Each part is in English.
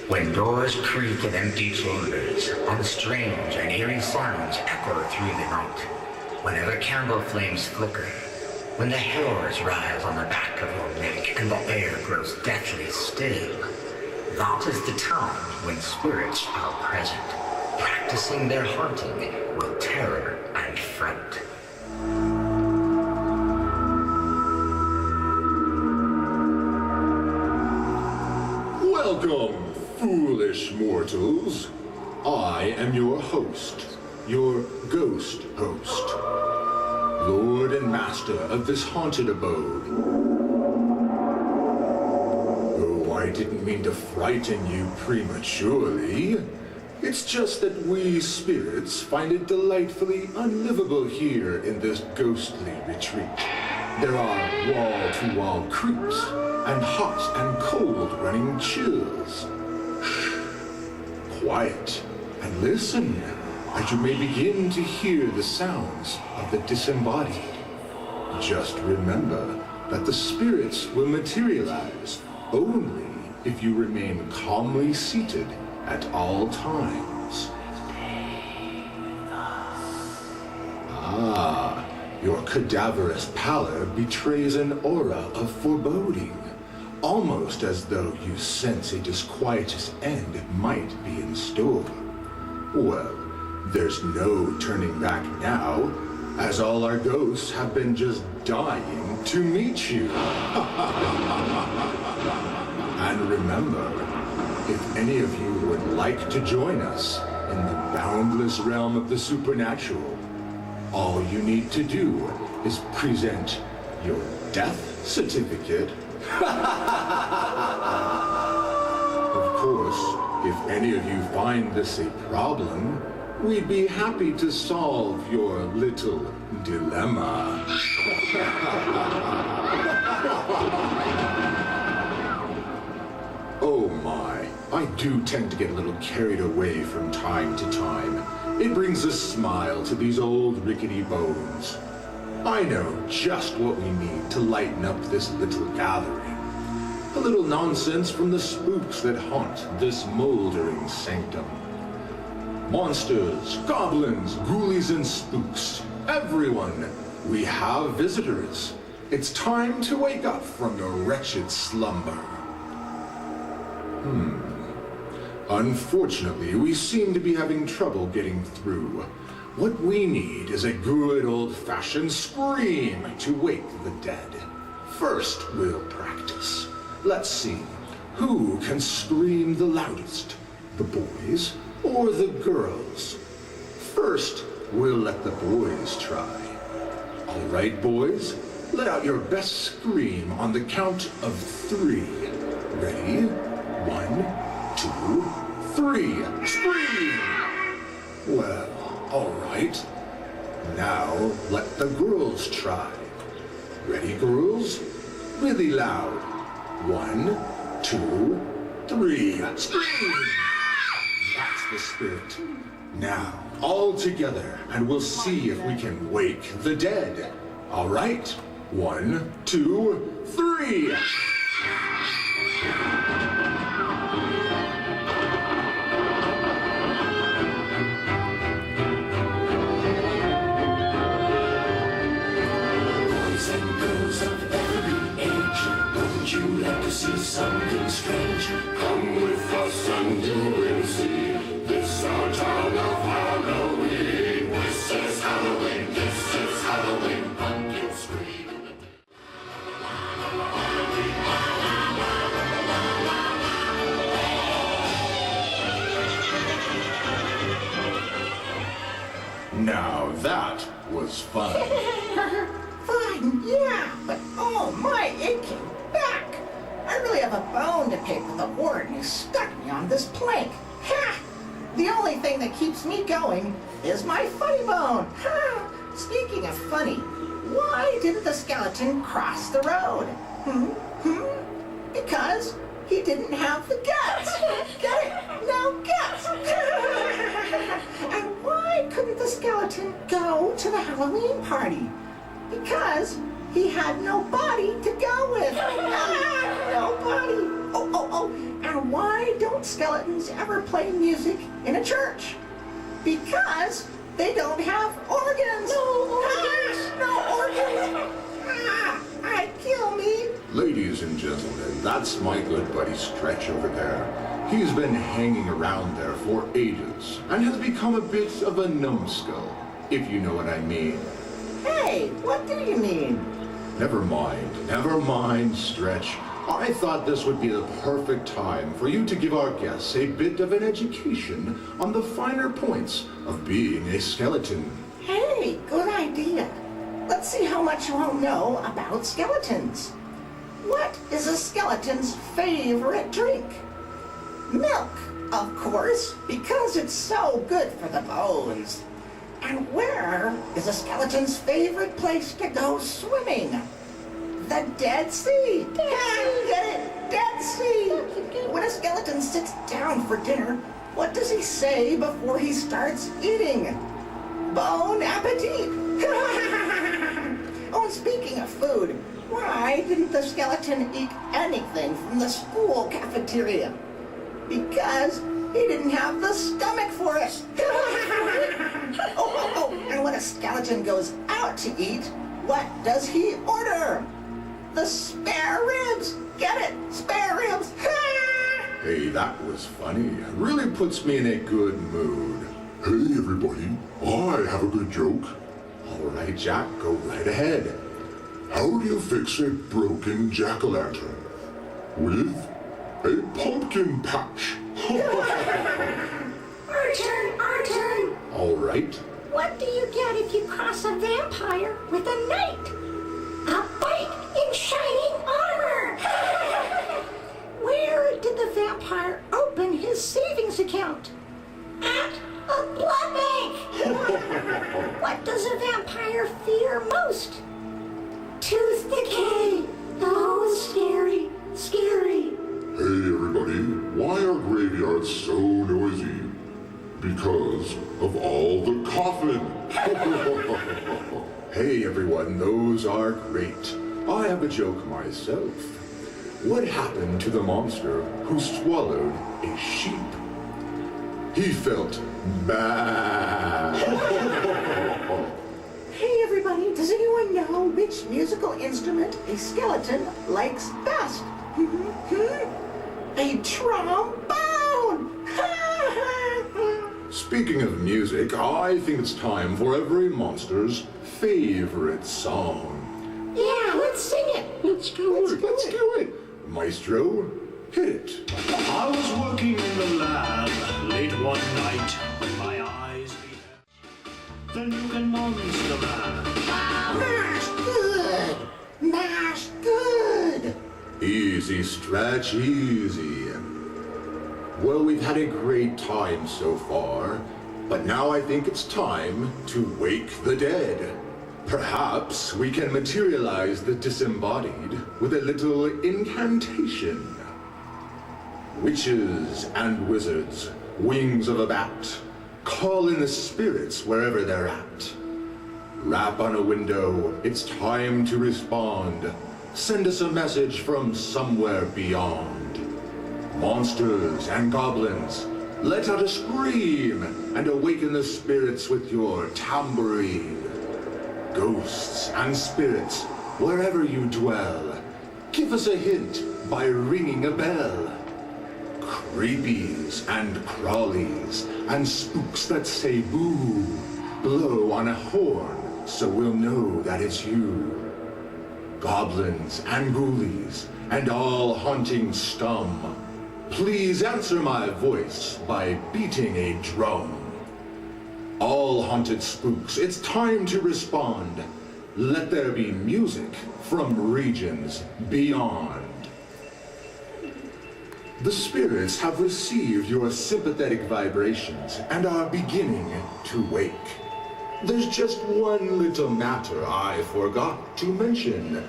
When doors creak in empty chambers, and strange and eerie sounds echo through the night, whenever candle flames flicker, when the hairs rise on the back of your neck and the air grows deathly still, that is the time when spirits are present, practicing their haunting with terror and fright. Welcome, foolish mortals. I am your host, your ghost host, Lord and Master of this haunted abode. Oh, I didn't mean to frighten you prematurely. It's just that we spirits find it delightfully unlivable here in this ghostly retreat. There are wall-to-wall creeps, and hot and cold running chills. Shh. Quiet and listen, as you may begin to hear the sounds of the disembodied. Just remember that the spirits will materialize only if you remain calmly seated at all times. Ah, your cadaverous pallor betrays an aura of foreboding, almost as though you sense a disquietus end might be in store. Well, there's no turning back now, as all our ghosts have been just dying to meet you. And remember, if any of you would like to join us in the boundless realm of the supernatural, all you need to do is present your death certificate. Of course, if any of you find this a problem, we'd be happy to solve your little dilemma. Oh my, I do tend to get a little carried away from time to time. It brings a smile to these old rickety bones. I know just what we need to lighten up this little gathering. A little nonsense from the spooks that haunt this moldering sanctum. Monsters, goblins, ghoulies, and spooks. Everyone, we have visitors. It's time to wake up from your wretched slumber. Unfortunately, we seem to be having trouble getting through. What we need is a good old-fashioned scream to wake the dead. First, we'll practice. Let's see, who can scream the loudest? The boys or the girls? First, we'll let the boys try. All right, boys, let out your best scream on the count of 3. Ready? 1, 2, 3. Scream! Well, all right. Now, let the girls try. Ready, girls? Really loud. 1, 2, 3. Scream! That's the spirit. Now, all together, and we'll see if we can wake the dead. All right? 1, 2, 3. See something strange. Come with us and you will see. This our town of Halloween. This is Halloween. This is Halloween. Pumpkin scream. Now that was fun. Fine, yeah, but oh, my aching back. I really have a bone to pick with the ward who stuck me on this plank. Ha! The only thing that keeps me going is my funny bone. Ha! Speaking of funny, why didn't the skeleton cross the road? Because he didn't have the guts. Get it? No guts. And why couldn't the skeleton go to the Halloween party? Because he had no body to go with. No body. Oh. And why don't don't skeletons ever play music in a church? Because they don't have organs. No organs. No organs. Kill me. Ladies and gentlemen, that's my good buddy Stretch over there. He's been hanging around there for ages and has become a bit of a numbskull, if you know what I mean. Hey, what do you mean? Never mind, Stretch. I thought this would be the perfect time for you to give our guests a bit of an education on the finer points of being a skeleton. Hey, good idea. Let's see how much you all know about skeletons. What is a skeleton's favorite drink? Milk, of course, because it's so good for the bones. And where is a skeleton's favorite place to go swimming? The Dead Sea. Get it? Dead Sea. When a skeleton sits down for dinner, what does he say before he starts eating? Bon appetit. Oh, and speaking of food, why didn't the skeleton eat anything from the school cafeteria? Because he didn't have the stomach for it. And when a skeleton goes out to eat, what does he order? The spare ribs. Get it? Spare ribs. Hey, that was funny. Really puts me in a good mood. Hey everybody, I have a good joke. All right, Jack, go right ahead. How do you fix a broken jack-o'-lantern? With a pumpkin patch. Our turn. All right. What do you get if you cross a vampire with a knight? A bite in shining armor. Where did the vampire open his savings account? At a blood bank. What does a vampire fear most? Tooth decay. Oh, scary. Hey everybody, why are graveyards so noisy? Because of all the coffin. Hey, everyone, those are great. I have a joke myself. What happened to the monster who swallowed a sheep? He felt bad. Hey, everybody, does anyone know which musical instrument a skeleton likes best? A trombone! Speaking of music, I think it's time for every monster's favorite song. Yeah, let's sing it. Let's do it. Maestro, hit it. I was working in the lab late one night when my eyes beheld the new monster man. Mash good! Easy, Stretch, easy. Well, we've had a great time so far, but now I think it's time to wake the dead. Perhaps we can materialize the disembodied with a little incantation. Witches and wizards, wings of a bat, call in the spirits wherever they're at. Rap on a window, it's time to respond. Send us a message from somewhere beyond. Monsters and goblins, let out a scream and awaken the spirits with your tambourine. Ghosts and spirits, wherever you dwell, give us a hint by ringing a bell. Creepies and crawlies and spooks that say boo, blow on a horn so we'll know that it's you. Goblins and ghoulies and all haunting scum, please answer my voice by beating a drum. All haunted spooks, it's time to respond. Let there be music from regions beyond. The spirits have received your sympathetic vibrations and are beginning to wake. There's just one little matter I forgot to mention.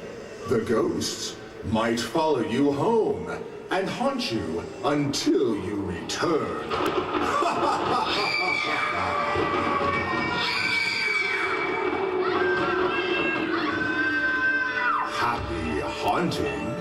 The ghosts might follow you home and haunt you until you return. Happy haunting.